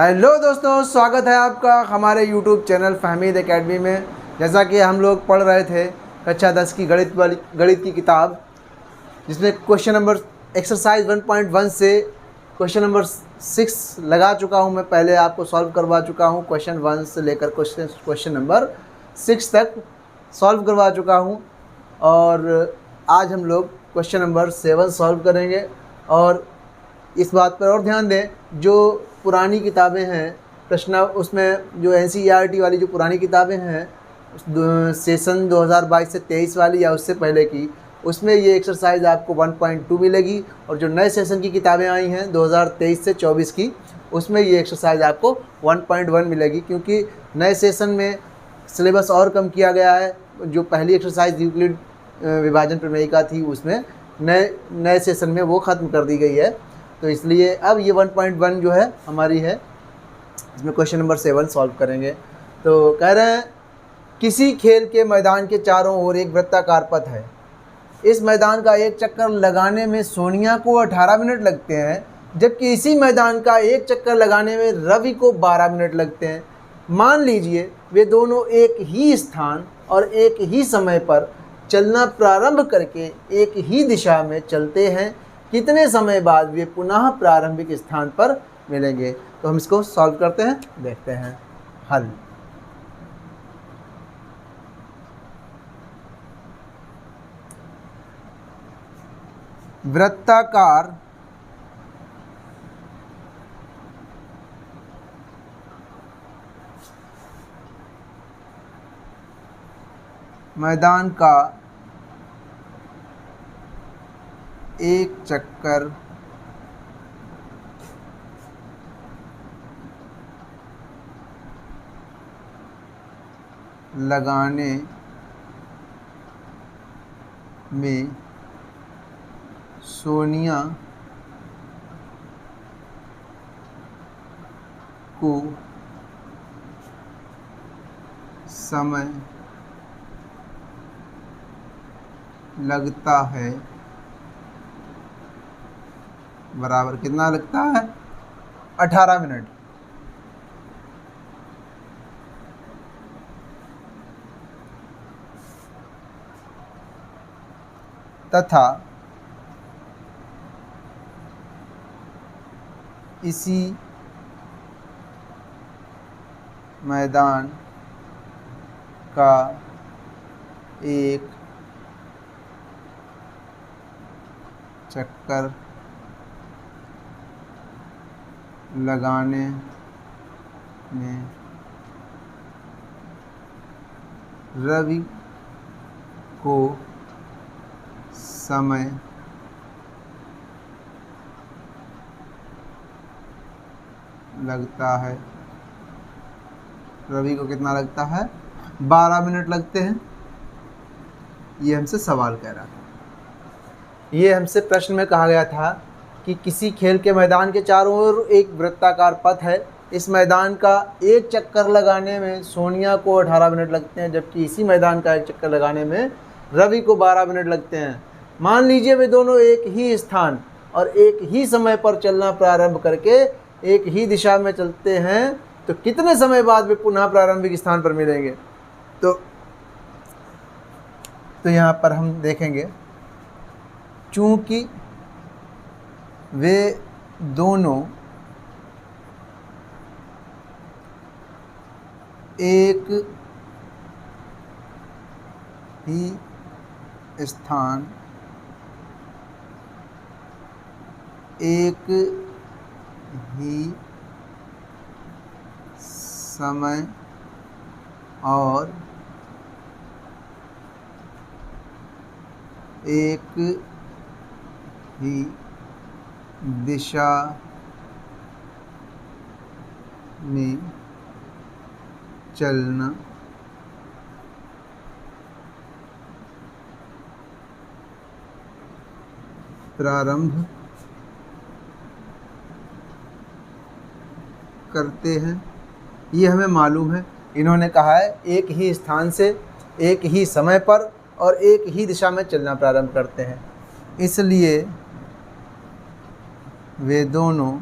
Hello दोस्तों, स्वागत है आपका हमारे YouTube चैनल फहमीद एकेडमी में। जैसा कि हम लोग पढ़ रहे थे कक्षा 10 की गणित की किताब, जिसमें क्वेश्चन नंबर एक्सरसाइज 1.1 से क्वेश्चन नंबर 6 लगा चुका हूं। मैं पहले आपको सॉल्व करवा चुका हूं। क्वेश्चन 1 से लेकर क्वेश्चन नंबर 6 तक सॉल्व करवा चुका हूं। और आज हम लोग क्वेश्चन नंबर 7 सॉल्व करेंगे। और इस बात पर और ध्यान दें, जो पुरानी किताबें हैं प्रश्न, उसमें जो NCERT वाली जो पुरानी किताबें हैं सेशन 2022 से 23 वाली या उससे पहले की, उसमें ये एक्सरसाइज आपको 1.2 मिलेगी। और जो नए सेशन की किताबें आई हैं 2023 से 24 की, उसमें ये एक्सरसाइज आपको 1.1 मिलेगी, क्योंकि नए सेशन में सिलेबस और कम किया गया है। जो पहली एक्सरसाइज यूक्लिड विभाजन प्रमेयिका थी, उसमें नए सेशन में वो ख़त्म कर दी गई है। तो इसलिए अब ये 1.1 जो है हमारी है, इसमें क्वेश्चन नंबर 7 सॉल्व करेंगे। तो कह रहे हैं, किसी खेल के मैदान के चारों ओर एक वृत्ताकार पथ है। इस मैदान का एक चक्कर लगाने में सोनिया को 18 मिनट लगते हैं, जबकि इसी मैदान का एक चक्कर लगाने में रवि को 12 मिनट लगते हैं। मान लीजिए वे दोनों एक ही स्थान और एक ही समय पर चलना प्रारंभ करके एक ही दिशा में चलते हैं। कितने समय बाद वे पुनः प्रारंभिक स्थान पर मिलेंगे? तो हम इसको सॉल्व करते हैं, देखते हैं हल। वृत्ताकार मैदान का एक चक्कर लगाने में सोनिया को समय लगता है, बराबर कितना लगता है? 18 मिनट। तथा इसी मैदान का एक चक्कर लगाने में रवि को समय लगता है। रवि को कितना लगता है? 12 मिनट लगते हैं। ये हमसे सवाल कह रहा था। ये हमसे प्रश्न में कहा गया था कि किसी खेल के मैदान के चारों ओर एक वृत्ताकार पथ है। इस मैदान का एक चक्कर लगाने में सोनिया को 18 मिनट लगते हैं, जबकि इसी मैदान का एक चक्कर लगाने में रवि को 12 मिनट लगते हैं। मान लीजिए वे दोनों एक ही स्थान और एक ही समय पर चलना प्रारंभ करके एक ही दिशा में चलते हैं, तो कितने समय बाद वे पुनः प्रारंभिक स्थान पर मिलेंगे? तो यहाँ पर हम देखेंगे, चूँकि वे दोनों एक ही स्थान, एक ही समय और एक ही दिशा में चलना प्रारंभ करते हैं। ये हमें मालूम है। इन्होंने कहा है एक ही स्थान से एक ही समय पर और एक ही दिशा में चलना प्रारंभ करते हैं, इसलिए वे दोनों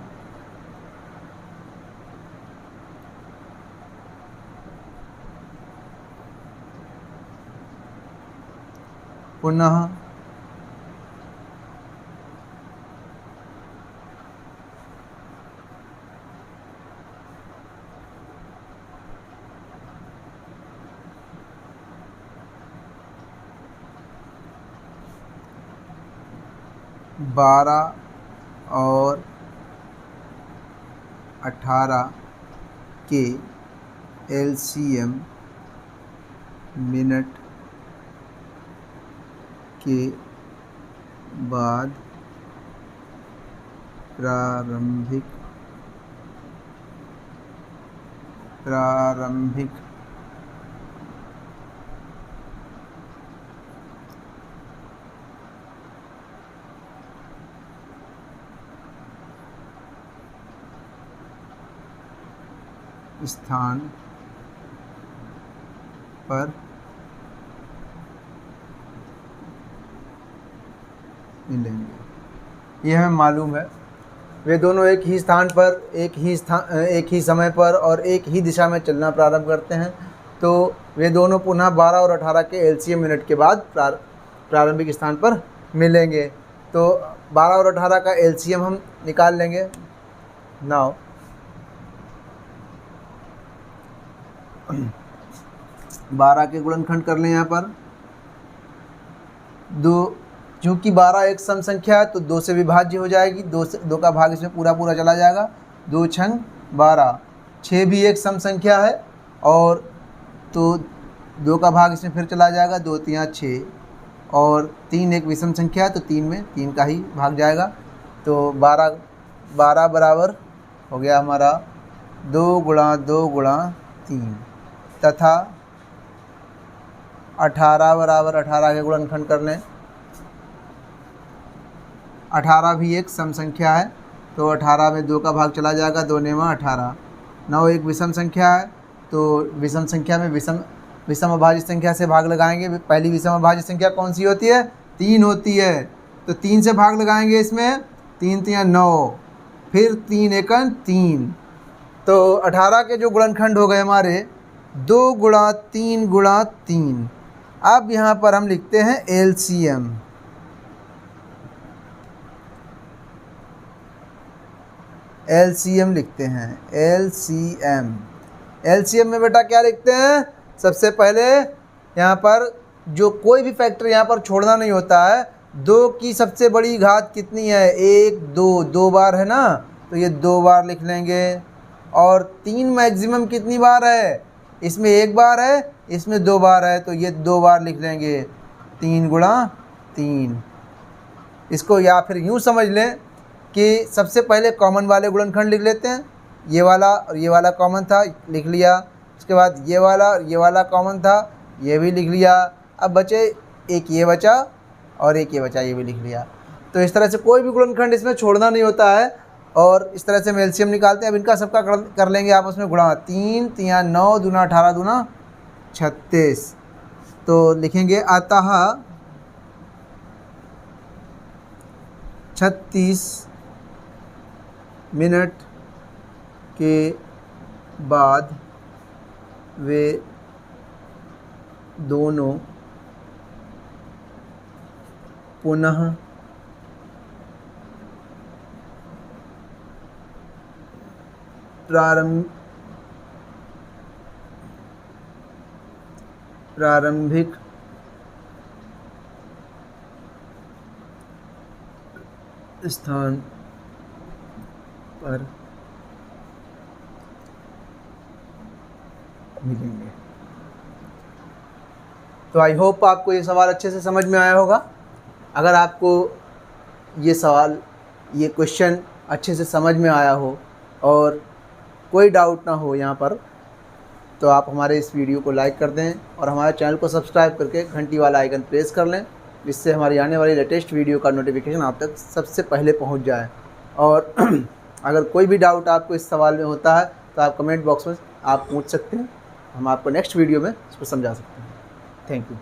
पुनः बारह और 18 के LCM मिनट के बाद प्रारंभिक स्थान पर मिलेंगे। यह हमें मालूम है वे दोनों एक ही स्थान पर एक ही समय पर और एक ही दिशा में चलना प्रारंभ करते हैं, तो वे दोनों पुनः 12 और 18 के LCM मिनट के बाद प्रारंभिक स्थान पर मिलेंगे। तो 12 और 18 का LCM हम निकाल लेंगे। नाउ 12 के गुणनखंड कर लें यहाँ पर। चूँकि 12 एक सम संख्या है तो 2 से विभाज्य हो जाएगी, 2 का भाग इसमें पूरा चला जाएगा। 2 छंग 12। 6 भी एक सम संख्या है और तो 2 का भाग इसमें फिर चला जाएगा, 2 तियाँ 6। और 3 एक विषम संख्या है तो 3 में 3 का ही भाग जाएगा। तो 12 बराबर हो गया हमारा 2 गुणा 2 गुणा 3 तथा 18 बराबर 18 के गुणनखंड कर लें। 18 भी एक सम संख्या है तो 18 में 2 का भाग चला जाएगा, 2 नेवा 18। 9 एक विषम संख्या है तो विषम संख्या में विषम अभाज्य संख्या से भाग लगाएंगे। पहली विषम अभाज्य संख्या कौन सी होती है? 3 होती है, तो 3 से भाग लगाएंगे इसमें। 3 तियाँ 9, फिर 3 एकन 3। तो 18 के जो गुणनखंड हो गए हमारे 2 गुणा 3 गुणा 3। अब यहाँ पर हम लिखते हैं LCM। LCM लिखते हैं, LCM में बेटा क्या लिखते हैं? सबसे पहले यहाँ पर जो कोई भी फैक्टर यहाँ पर छोड़ना नहीं होता है। 2 की सबसे बड़ी घात कितनी है? 1 2 बार है ना, तो ये 2 बार लिख लेंगे। और 3 मैक्सिमम कितनी बार है? इसमें 1 बार है, इसमें 2 बार है, तो ये 2 बार लिख लेंगे। 3 गुणा 3। इसको या फिर यूँ समझ लें कि सबसे पहले कॉमन वाले गुणनखंड लिख लेते हैं। ये वाला और ये वाला कॉमन था, लिख लिया। उसके बाद ये वाला और ये वाला कॉमन था, ये भी लिख लिया। अब बचे एक ये बचा और एक ये बचा, ये भी लिख लिया। तो इस तरह से कोई भी गुणनखंड इसमें छोड़ना नहीं होता है। और इस तरह से हम LCM निकालते हैं। अब इनका सबका कर लेंगे आपस में गुणा। 3 तियाँ 9 दूना 18 दूना 36। तो लिखेंगे अतः 36 मिनट के बाद वे दोनों पुनः प्रारंभिक स्थान पर मिलेंगे। तो आई होप आपको ये सवाल अच्छे से समझ में आया होगा। अगर आपको ये सवाल, ये क्वेश्चन अच्छे से समझ में आया हो और कोई डाउट ना हो यहाँ पर, तो आप हमारे इस वीडियो को लाइक कर दें और हमारे चैनल को सब्सक्राइब करके घंटी वाला आइकन प्रेस कर लें, जिससे हमारी आने वाली लेटेस्ट वीडियो का नोटिफिकेशन आप तक सबसे पहले पहुँच जाए। और अगर कोई भी डाउट आपको इस सवाल में होता है तो आप कमेंट बॉक्स में आप पूछ सकते हैं, हम आपको नेक्स्ट वीडियो में इसको समझा सकते हैं। Thank you.